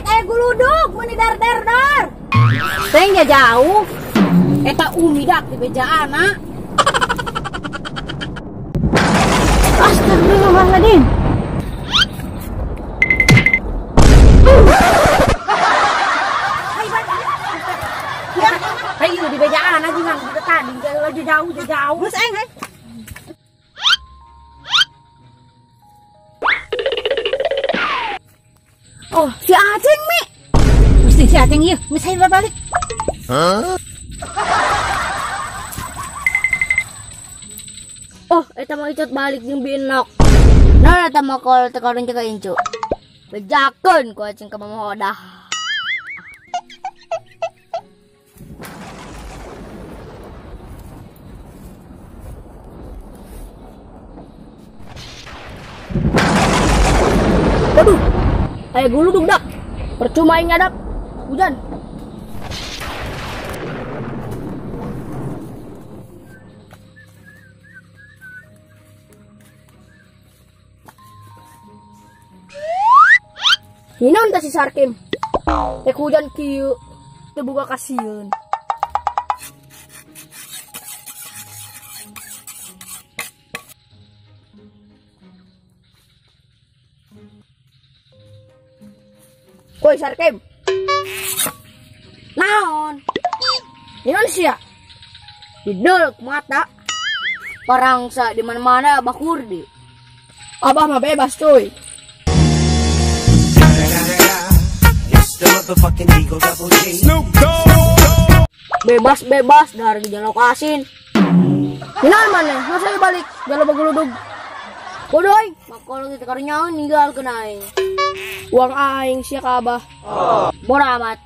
balik, guluduk, meni dar. Tengnya jauh. Eta umi dak di beja anak. Astagfirullahaladzim. Hai di beja anak jangan kita tadi jauh. Terus hai. Oh, si Aceng, Mi. Mesti si Aceng iya, misalnya balik. Oh, eta mau icot balik jeung binok. Nah, eta mah kol tekarin jaga incu. Bejakeun ku Aceng ka mama odah. Waduh. Ayo guluduk dak. Percuma yang ngadap. Hujan. Hinon ta si Sarkim. Tek hujan kieu teu boga kasieun. Koi Sarkim. Naon? Hinon sia. Hidul mata. Orang sa di mana-mana bakur di. Abah mah bebas cuy. Bebas dari jalokasin. Hinan mana? Masa balik jalo baguludug. Bodoy, makol kita karenya ninggal kenaing. Uang aing sia ka Abah. Bodoh amat.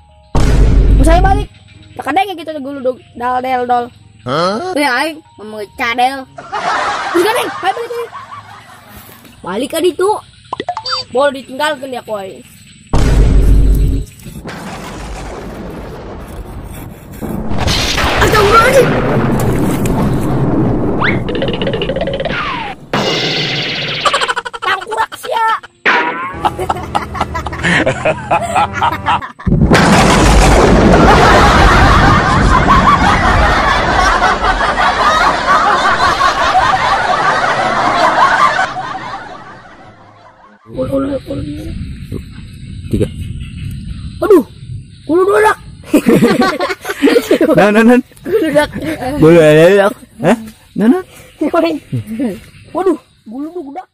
Masa balik. Takadeng gitu guludug dal dol. Aing mau cadel. Terus kan hai balik. Balik ka ditu. Boleh ditinggalkeun ya koy. Astagfirullahaladzim. Tangkurak sia. Tiga. Aduh, guludak. Nan. Guludak. Hah? Nan. Waduh, guluduk.